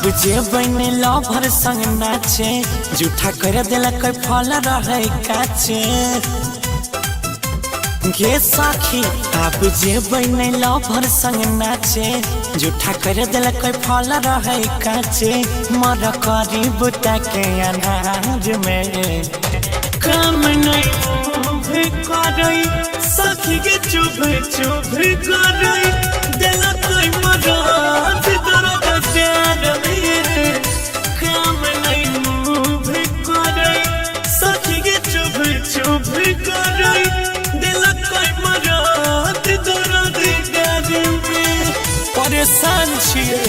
अब जे बने लवर संग नाचे जूठा कर दिल कोई फल रहे काचे गे सखी। अब जे बने लवर संग नाचे जूठा कर दिल कोई फल रहे काचे मर करी बुता के अनाज में काम नहीं करई सखी के चुभ चुभ करई दिल कोई मराद दर्द प्यार में काम नहीं मुँह करई सखी के चुभ चुभ करई दिल कोई मराद दर्द प्यार में परेशान छिए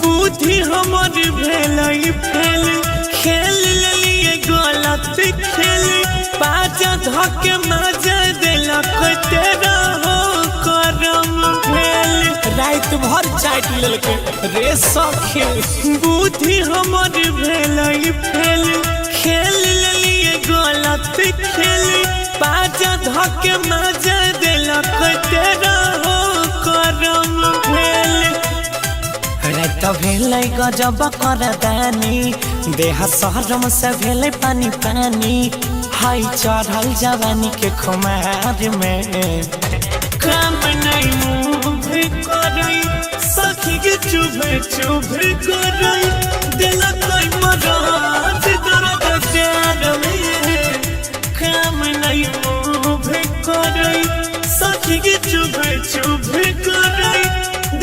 बुद्धि हमर भेलई फेल खेल लिए गलत खेल पाजा धके मजा देलक तेरा हो करम भेल रात भर चाट लेलके रे सखी। बुद्धि हमर भेलई फेल खेल लिए गलत खेल पाजा धके मजा देलक तेरा हो करम भेल रात भेलै गजब करदानी देह शहरम से भेलै पानी पानी हाय चढ़ल जवानी के खुमार में काम नहीं मुँह करई सखी के चुभ चुभ करई दिल कोई मराद दर्द प्यार में काम नहीं मुँह करई सखी के चुभ चुभ करई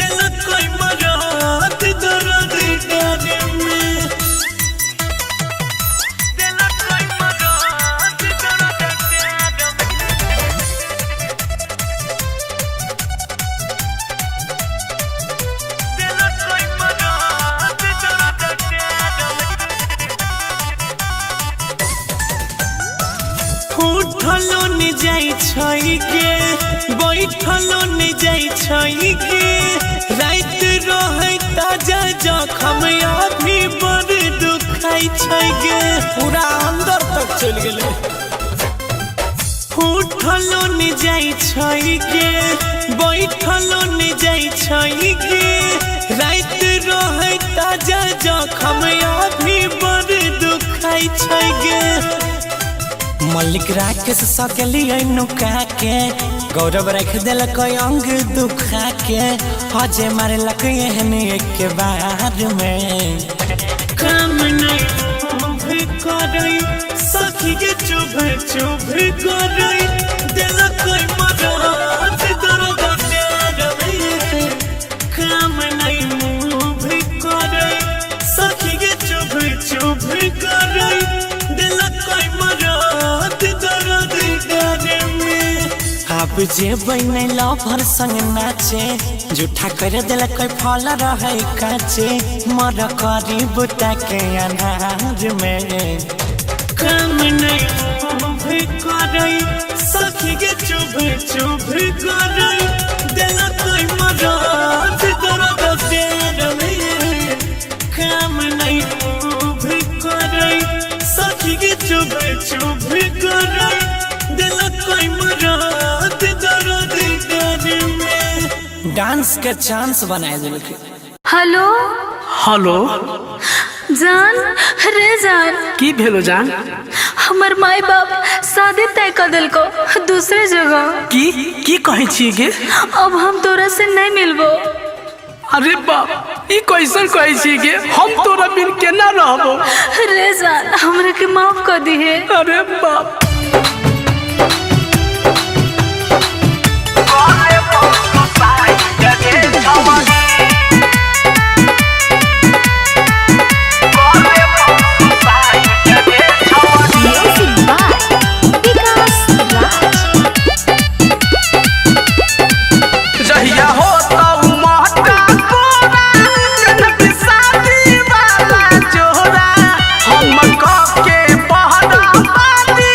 दिल कोई मराद दर्द प्यार में दिल कोई मराद दर्द प्यार में दिल कोई मराद दर्द प्यार में उठलो न जाई छई गे बैठलो न जाई छई गे रात रहे ताजा जखम अभी बड़ दुखाई छै गे पूरा अंदर तक चल गेले। उठलो न जाई छई गे बैठलो न जाई छई गे रात रहे ताजा जखम अभी बड़ दुखाई छै गे। मल्लिक राकेश सकली नुका के गौरव रख दिल कोई अंग दुखा के हजे मारे लक एहन एक बार में काम नहीं करई सखी के चुभ चुभ करई दिल कोई मराद दर्द प्यार में काम नहीं मुँह करई सखी के चुभ चुभ करई दिल कोई मराद दर्द प्यार में। अब जे बने लवर संग नाचे जूठा कर दिल कोई फल रहे काचे मर करी बुता के अनाज में काम नहीं करई सखी के चुभ चुभ करई दिल कोई मराद दर्द प्यार में काम नहीं करई सखी के चुभ चुभ करई दिल कोई मराद दर्द प्यार में डांस के चांस बनाए दिलके। हेलो हेलो जान रे जान की भेलो जान हमर माई बाप शादी तय कर दिल को दूसरे जगह की कहे छी गे अब हम तोरा से नहीं मिलबो। अरे बाप ई कैसन कहे छी गे हम तोरा बिन केना रहबो रे जान हमरा के माफ कर दिहे। अरे बाप जोरा हम के पहरा पाती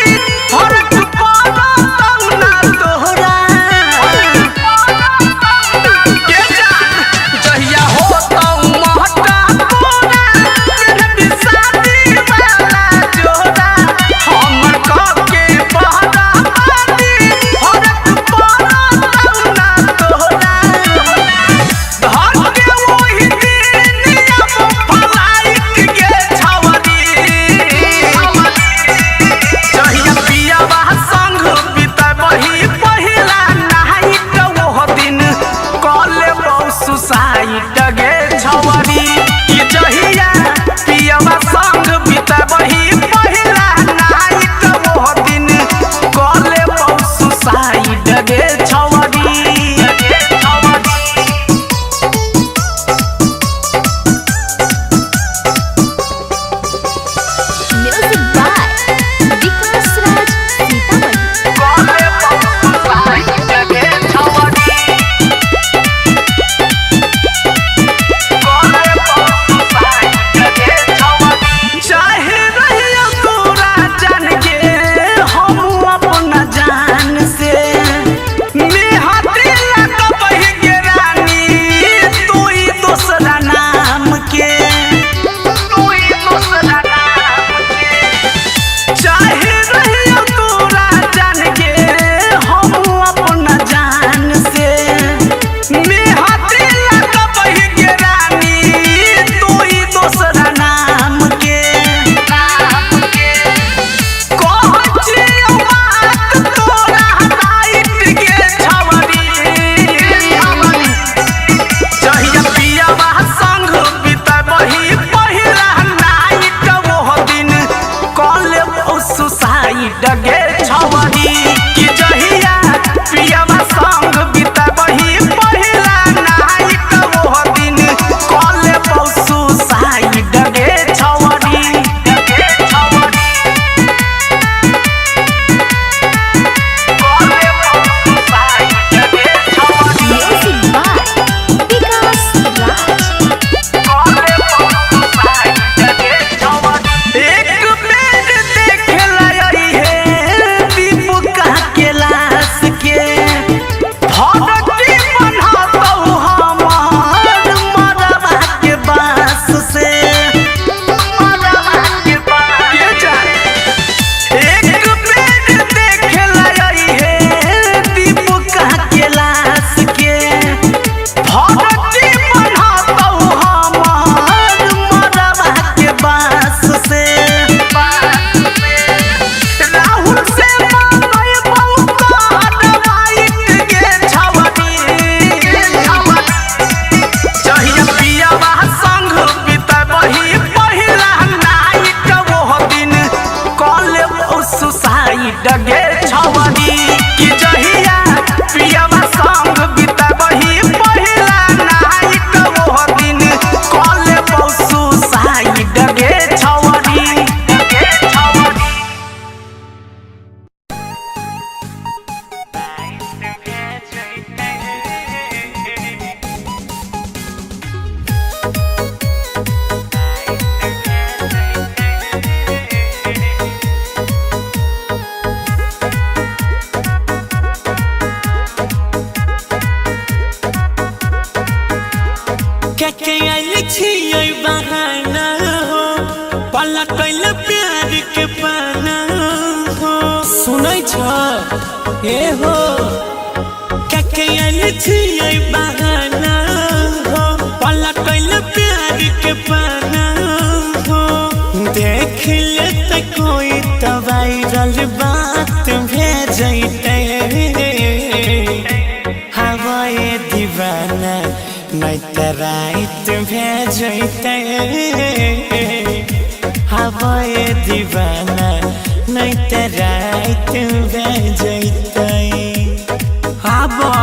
छियै बहाना हो पलटल प्यार के पाना हो सुनै छ ए हो ककैल छियै बहाना हो पलटल प्यार के पाना हो देख ले त कोई त वायरल बात भेजैते हवाए दीवाना नहीं त रात भेजैते हवाए दीवाना नहीं त रात भेजैते हवा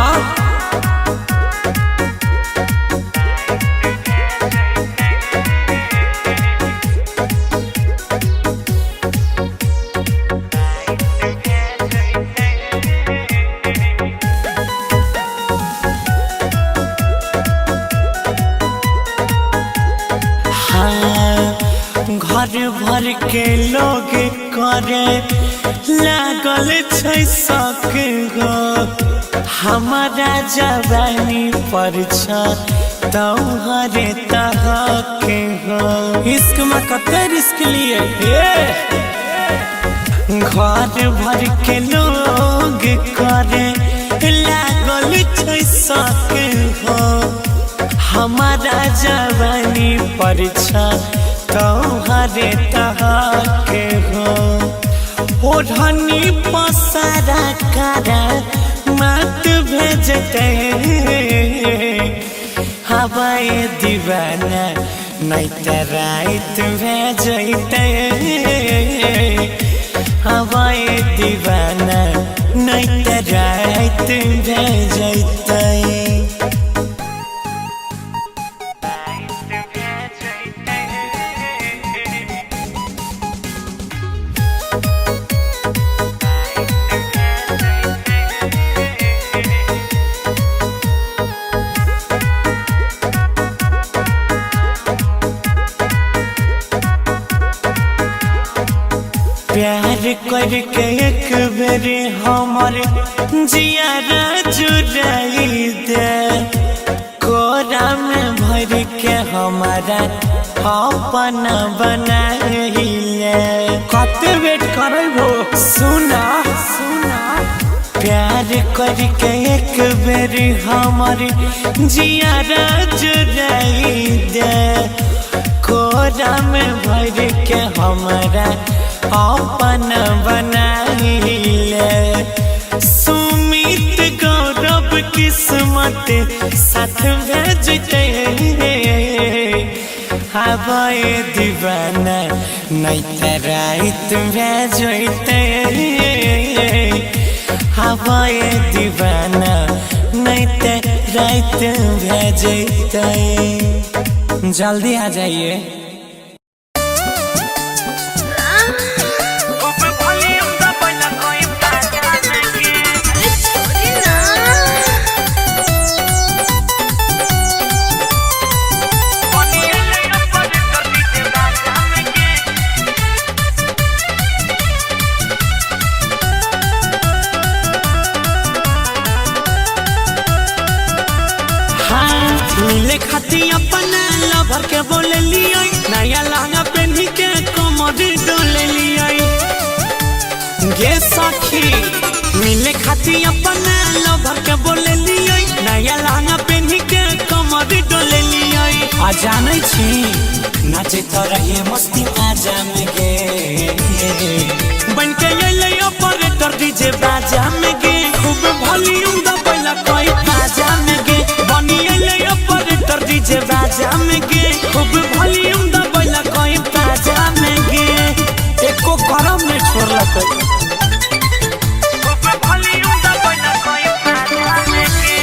घर भर के लोग करे लागल छै शक गो हमारा जवानी पर छ तोहरे तहक हो इश्क में कते रिस्क लिए घर भर के लोग करे लागल छै शक हो हमारा जवानी पर छ तोहरे तहक हो ओढ़नी पसारा करा मत भेजते हवाए दीवाना नहीं त रात भेजते हवाए दीवाना नहीं त रात भेजते प्यार करके एक बेर हमर जियारा जुड़ाई दे कोरा में भर के हमारा अपना बनाई ले कते वेट करबो सुना सुना प्यार करके एक बेर हमर जियारा जुड़ाई दे कोरा में भर के हमारा अपन बनाइले सुमित गौरव किस्मत साथ भेजते हवाए दीवाना नहीं त रात भेजते हवाए दीवाना नहीं त रात भेजते जल्दी आ जाइए मिले खाती अपना लवर के बोले लिया नया लहंगा पहनी के कमर डोले लिया गे सखी मिले खाती अपना लवर के बोले लिया नया लहंगा पहनी के कमर डोले लिया आ जाने छी नाचे तो रहिए मस्ती आजा में गे बन के ले ऑपरेटर डीजे बाजा में गे खूब वॉल्यूम दबैला कोई बाजा में गे बनी ले ऑपरेटर डीजे बाजा में गे खूब वॉल्यूम दबैला कोई बाजा में गे एको गरम में छोड़ला कोई खूब वॉल्यूम दबैला कोई बाजा में गे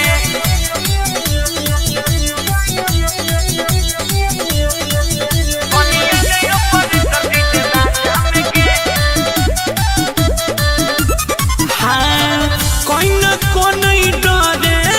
बनी ले ऑपरेटर डीजे बाजा में गे हां कोई न कोई डरे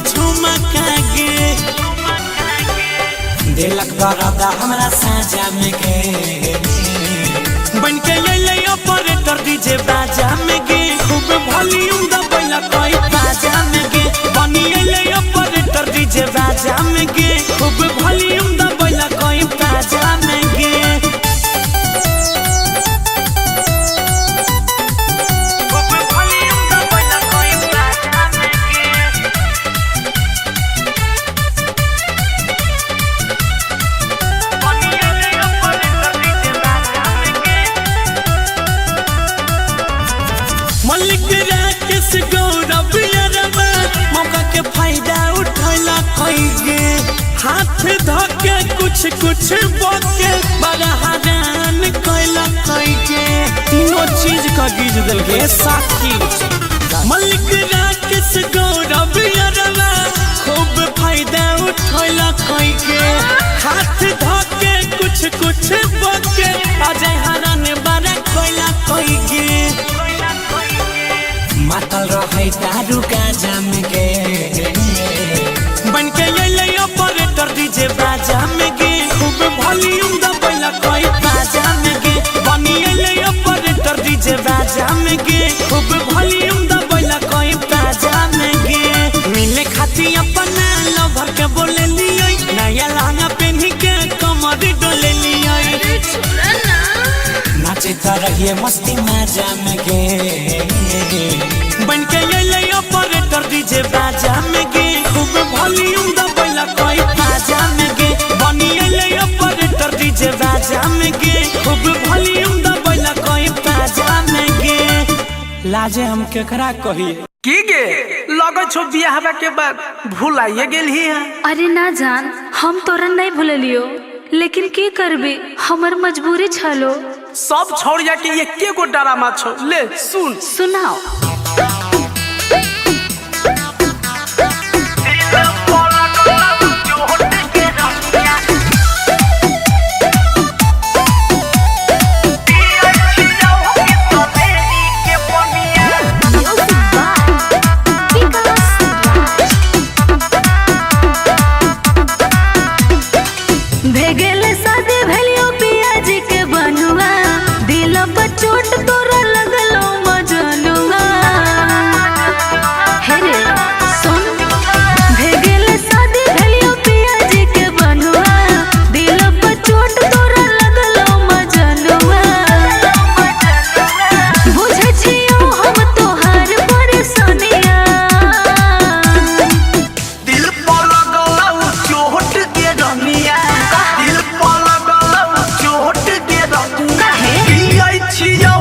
झुमका गे दिलक दर्द हमरा साजा में गे बन के ले ऑपरेटर डीजे बाजा में गे खूब वॉल्यूम दबैला कोई बाजा में गे बनी ले ऑपरेटर डीजे बाजा में गे खूब वॉल्यूम दबैला कोई बाजा में गे मलिक राकेश गौरव यारवा मौका के फायदा उठैला कोई गे हाथ धके कुछ बोके बड़ा हरान कैला कोई गे तीनों चीज का गिज दिल के साथी मलिक राकेश गौरव यारवा खूब फायदा उठैला कोई गे हाथ धके कुछ बोके अजय हरान बड़ा कैला कोई गे मातल रहे दारू गाजा में गे बन के ले ऑपरेटर डीजे बाजा में गे खूब वॉल्यूम दबैला कोई बाजा में गे बनी ले ऑपरेटर डीजे बाजा में गे खूब वॉल्यूम दबैला कोई बाजा में गे मिले खाती अपना लवर के बोले लियो नया लहंगा पहनी के कमर डोले लियो नाचे रहिए मस्ती मजा में गे बन के ले ऑपरेटर डीजे बाजा में गे खूब वॉल्यूम दबैला कोई बाजा में गे बनी ले ऑपरेटर डीजे बाजा में गे खूब वॉल्यूम दबैला कोई बाजा में गे लाजे हम केकरा कही की गे लगे छो बियाह के बाद भुलाइए गेली है। अरे ना जान हम तोरा नहीं भूलियो लेकिन की करबे हमर मजबूरी छलो सब छोड़ जा के एके गो ड्रामा छो ले सुन सुनाओ भेगेले शादी भेलियो पियाजी के बनुआ दिल पर चोट तोरा लगलो मजनुआ हे रे सुन भेगेले शादी भेलियो पियाजी के बनुआ दिल पर चोट तोरा लगलो मजनुआ बुझे छियो हम तोहार परेशानिया दिल पर लगलो चोट के रमिया दिल पर लगलो चोट के रमिया पियै छियो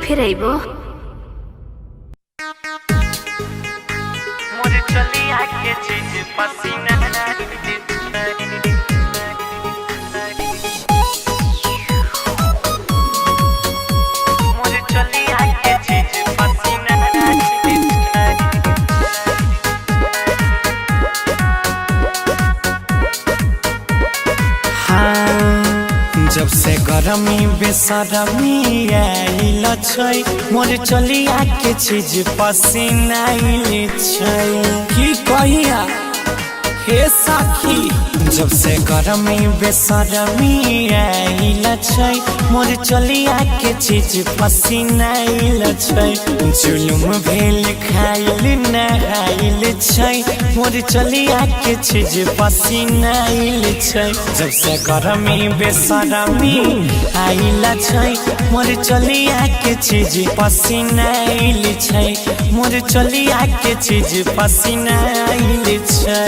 फिर आइबो। मोर चलिया के चीज पसीना मोर चलिया के चीज पसीना जब से गरमी बेसरमी आइल छै मोर चलिया के चीज पसीना आइल छै की कहिया हे साखी। जब से गरमी बेसरमी आइल छै मोर चलिया के चीज पसीना आइल छै जुलुम भेल खाइल नहाइल छै मोर चलिया के चीज पसीना आइल छै। जब से गरमी बेसरमी आइल छै मोर चलिया के चीज पसीना आइल छै मोर चलिया के चीज पसीना आइल छै।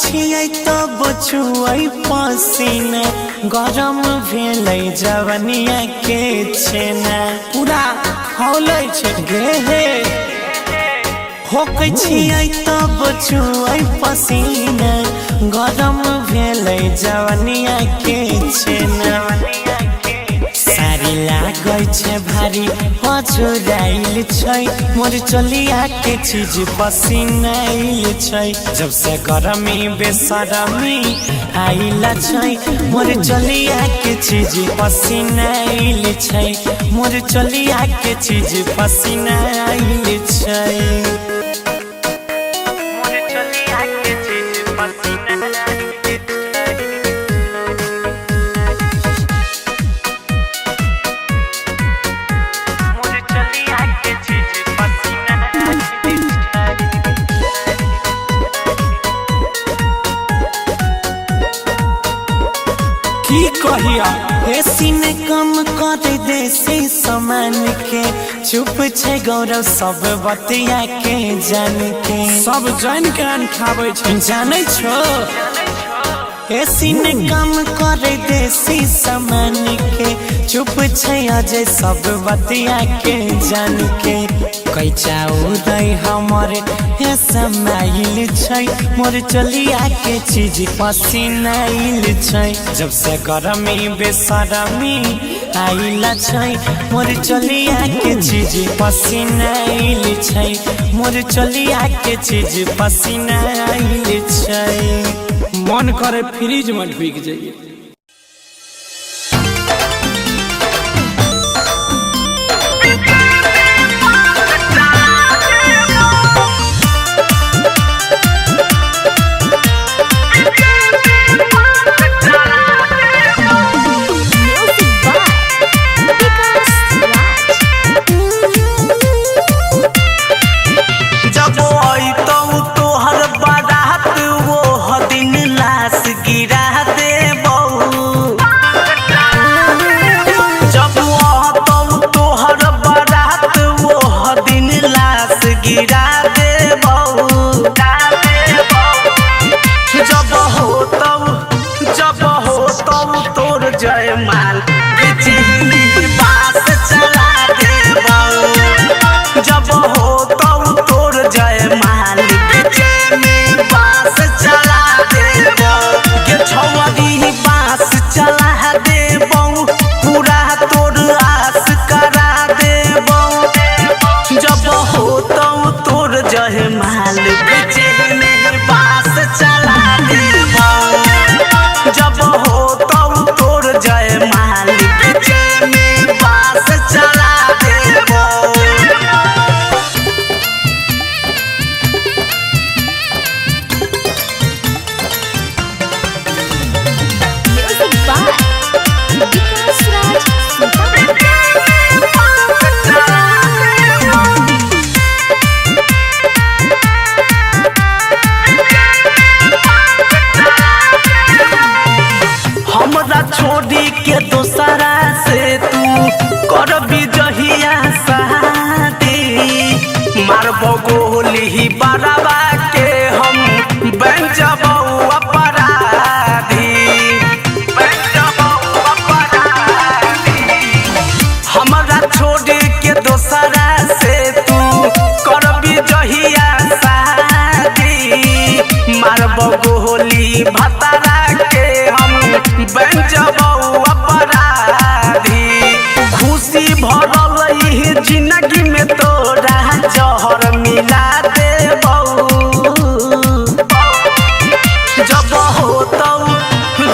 छियै तब छुयै पसीना गरम भेलै जवनिया के छेना पूरा हौलै छै गे होकै छियै तब छुयै पसीना गरम भेलै जवनिया के छेना सारी लागै छै भारी हजुराइल छै मोर चलिया के चीज पसीना आइल छै। जब से गरमी बेसरमी आइल छै मोर चलिया के चीज पसीना आइल छै मोर चलिया के चीज पसीना आइल छै। मोर चलिया के चीज पसीना की कहिया एसी ने कम कर देसी सामान के चुप छै गौरव सब बतिया के जान के सब जान के खाबै छै जानै छो एसी ने कम कर देसी सामान के चुप छै अजय सब बतिया के जान के कैचा उदय हमर हे समाइल छै मोर चलिया के चीज पसीना आइल छै। जब से गरमी बेसरमी आइल छै मोर चलिया के चीज पसीना आइल छै मोर चलिया के चीज पसीना आइल छै। मन करे फ्रिज में ढुक जाइए। तोहर बारात वो दिन लाश गिरा देबो करबी जहिया शादी मारबो गोली बराबा के हम बन जाबो अपराधी बन जाबो अपराधी हमरा छोड़ के दोसरा से तू करबी जहिया शादी मारबो गोली भतारा के हम बन जाबो अपराधी खुशी भरल ई जिंदगी में तोरा जहर मिला देबो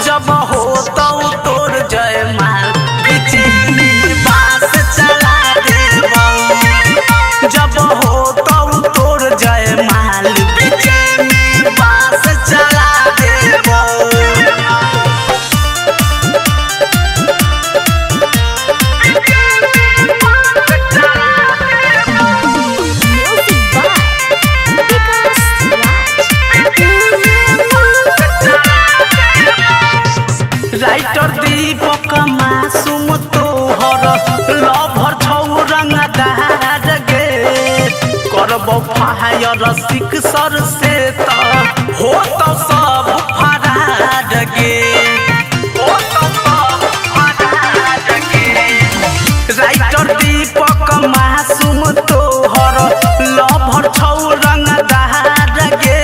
जब होतौ तोर जयमाल बिजली बास चला देबो जब होतौ तोर जयमाल बिजली बास चला देबो राइटर दीपक मासूम तोहर लभर छौ रंगदार गे करबो फायर सिक्सर से त हो तो सब फरार गे हो तो सब फरार गे राइटर दीपक मासूम तोहर लभर छौ रंगदार गे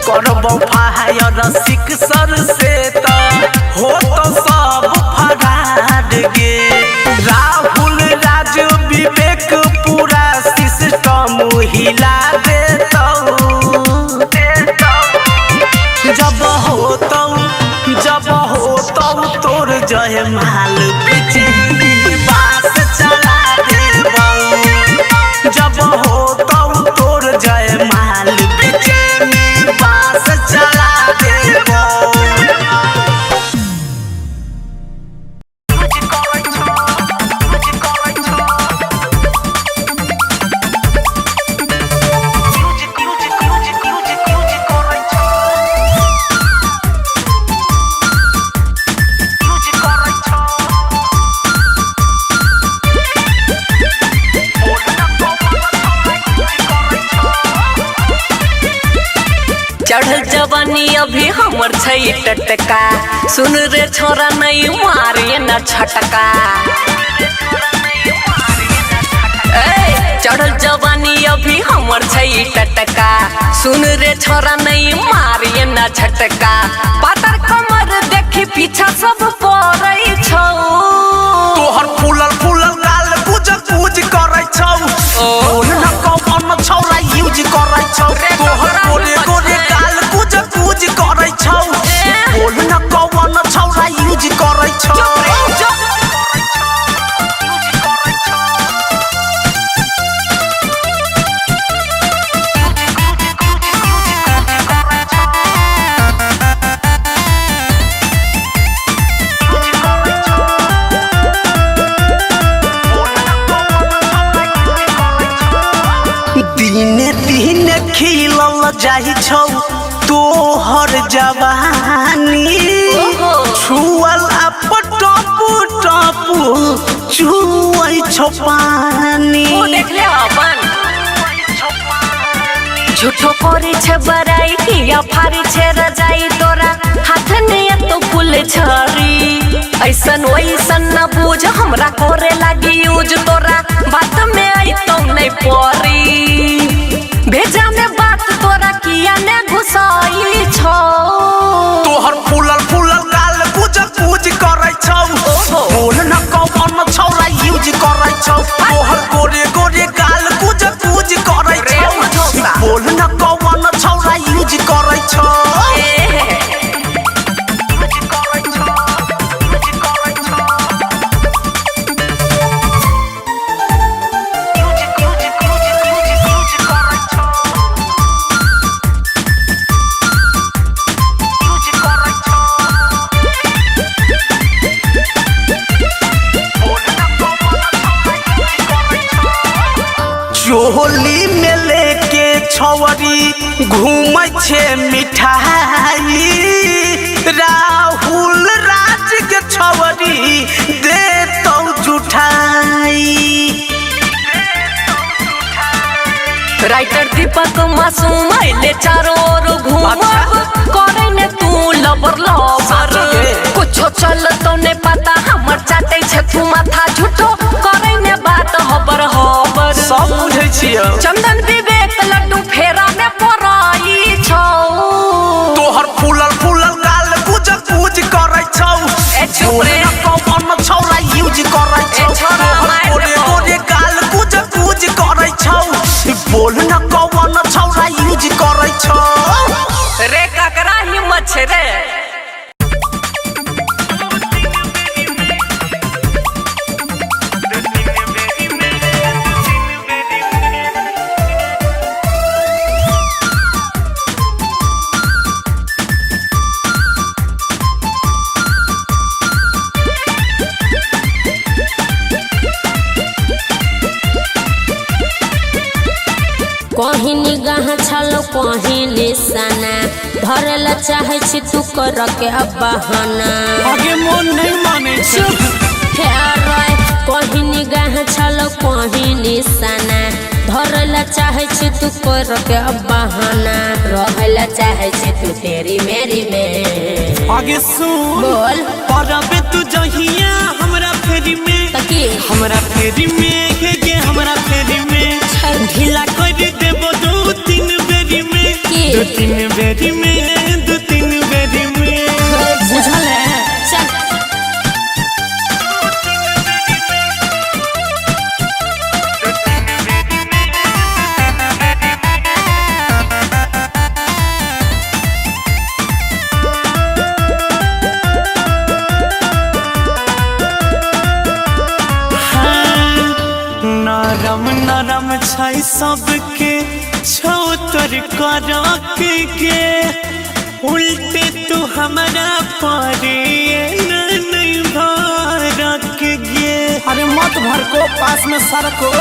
करबो फायर सिक्सर से त हो तो सब फरार गे राहुल राज विवेक पूरा सिस्टम हिला देतौ जब होतौ तोर जयमाल बिजली बास चला देबौ जब होतौ तोर जयमाल बिजली बास चला देबौ चढ़ल जवानी अभी हमर छै टटका सुन रे छोरा नहीं मारिए न छटका चढ़ल जवानी अभी हमर छै टटका सुन रे छोरा नहीं मारिए न छटका पातर कमर देखी पीछा सब पड़ै छौ तोहर फूलल गाल पूज करै छौ बोल न कौन छौरा यूज करै छौ तोहर गोरे गाल पूज करै छौ बोल न कौन छौरा यूज करै छौ दिने खिलल जाइ छौ तोहर जवानी छुअल टपू चुअइ छौ पानी झूठो करे छे बराई किया फारी छे रजाई तोरा हाथ ने तो फूल छरी ऐसन वैसन न बूझ हमरा करे लागी यूज तोरा बात में आई तो नहीं परी भेजा में बात तोरा किया ने घुसाई छौ तोहर फूलल गाल पूज करै छौ बोल न कौन छौरा यूज करै छौ तोहर गोरे गाल पूज करै छौ बोल न कौन छौरा यूज करै छौ चोली में लेके छौरी घूमै छे मिठाई राहुल राज के छौरी दे तो जुठाई राइटर दीपक मासूम आइले चारों ओर घूमब करे ने तू लबर लबर कुछो चल तो ने पता हमर चाटे छे तू माथा झूठो करे ने बात हबर हबर सब बुझै छियै चंदन विवेक लड्डू फेरा में पराई छौ तोहर फूलल फूलल गाल पूज पूज करै छौ ए चुप रे कौन छौरा यूज करै छौ तोहर गोरे गोरे गाल पूज पूज करै छौ बोल न कौन छौरा यूज करै छौ रे ककरा हिम्मत छे रे कहीं निगाह छलो कहीं निशाना धरेला चाहे छी तू कर के बहाना आगे मन नहीं माने चुप कहीं निगाह छलो कहीं निशाना धरेला चाहे छी तू कर के बहाना रहेला चाहे छी तू तेरी मेरी में आगे सुन बोल परबे तू जहिया हमरा फेरी में तकी हमरा फेरी में के हमरा फेरी में ढीला कर देबो दो तीन बेरी में दो तीन बेरी में दो तीन बेरी में बुझल है चल नरम नरम छै सबके छौ तोर करक के उल्टे तू हमरा परे नहीं भरक गे अरे मत भर को पास में सरको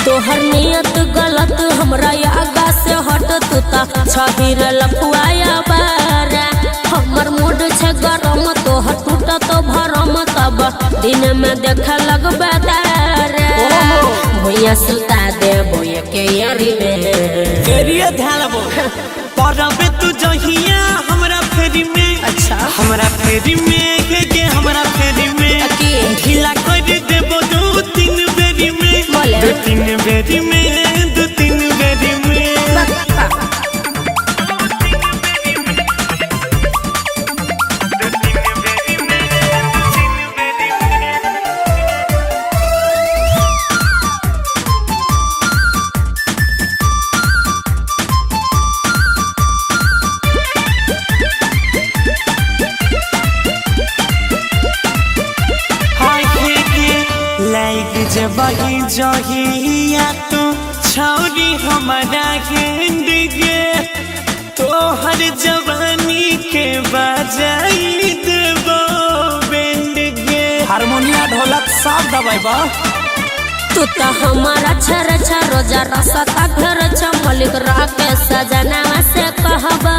तोहर नियत गलत हमरा आगा से हट तू ता छहिर लफुआया बारा हमर मूड छे गरम तोहर टूट तो भरम तब दिन में देख लगबे तारा भैया सुता दे बोए के यारी में एरिया ध्यान बो परबे तू जहिया हमरा फेरी में अच्छा हमरा फेरी में के हमरा फेरी में ढीला कर देबो दो तीन बेरी में बोले दो तीन बेरी में दो तीन बेरी में जबही जहिया तू छौरी हमारा गेंद गे तोहर जवानी के बजाई देबो बेंड गे हारमोनिया ढोलक सब दबाइबा तू तो हमारा छर रोजा रसता घर छ मलिक राके सजनावा से कहबो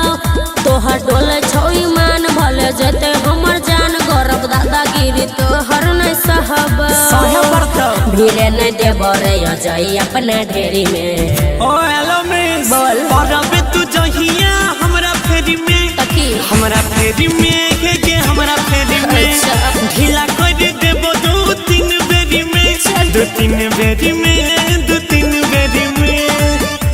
तोहर डोल छौ ईमान भले जते हमर जान गौरव दादागिरी तोहर नहीं सहब भीरे नहीं देबो रे अजय अपना ढेरी में ओ हेलो मिस बोल परबे तू जहिया हमरा फेरी में तकी हमरा फेरी में के हमरा फेरी में ढीला कर देबो दो तीन बेरी में दो तीन बेरी में दो तीन बेरी में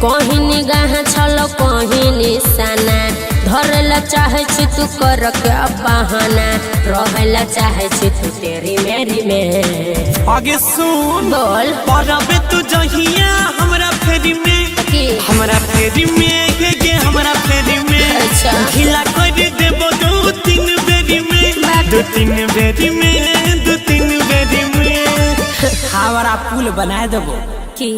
कहीं निगाह छलो कहीं निशाना धरेला चाहे छी तू कर के बहाना रहेला चाहे छी तू तेरी मेरी में आगे सुन बोल परबे तू जहिया हमरा फेरी में हमरा फेरी में के हमरा फेरी में अच्छा ढीला कर देबो दो तीन बेरी में दो तीन बेरी में दो तीन बेरी में हमारा पुल बना देबो की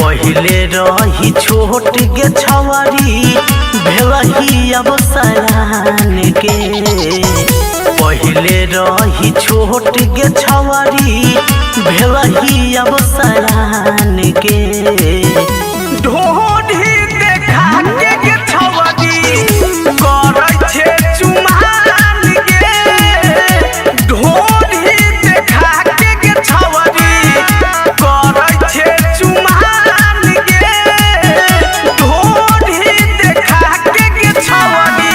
पहिले रही छोट गे छवरी भेलही अब सयान के पहले रही छोट गे छवरी भेलही अब सयान के ढोढ़ी देखा के गे छवरी करै छे चुमान गे ढोढ़ी देखा के गे छवरी करै छे चुमान गे ढोढ़ी देखा के गे छवरी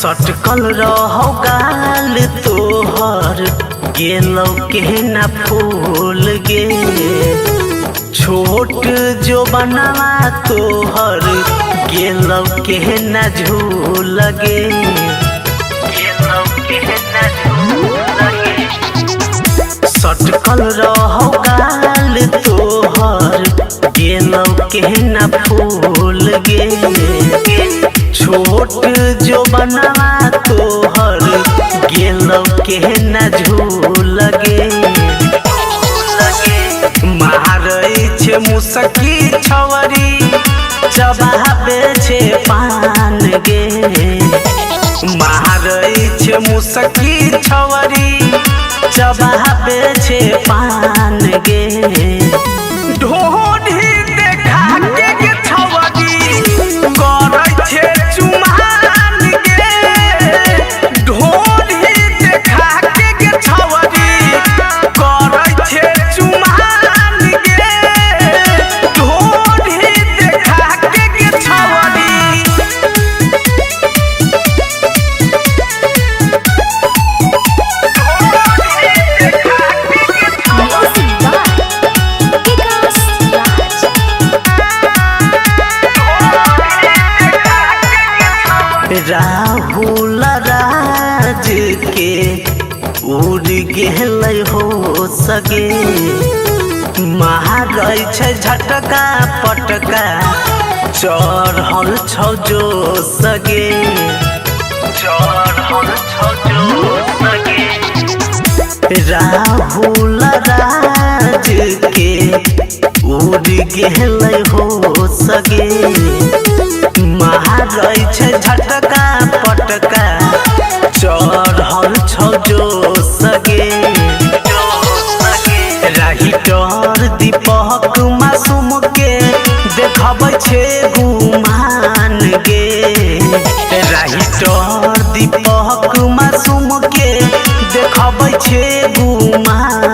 सटकल रहो गाल तोहर गेलौ के न फूल गे छोट जो बनवा तोहर गेलौ के न झूल गे गेलौ के न झूल गे सटकल रहो गाल तोहर गेलौ के न फूल गे छोट जो बनवा तोहर गेलौ के न झूल गे मारै छे मुसकी छवरी चबाबे छे पान गे मारै छे मुसकी छवरी चबाबे छे पान गे ढोढ़ी देखा के गे छवरी करै छे चुमान गे ढोढ़ी देखा के गे छवरी करै छे चुमान गे ढोढ़ी देखा के गे छवरी राहुल राज के उड़ गेल हो सगे मारै छै झटका पटका चढ़ल छौ जो सगे चढ़ल छौ जो सगे राहुल राज के उड़ गेल हो सगे मारै छै झटका पटका चढ़ल छौ जो सगे राहिटर दीपक मासूम के देखबै छे गुमान गे राहिटर दीपक मासूम के देखबै छे गुमान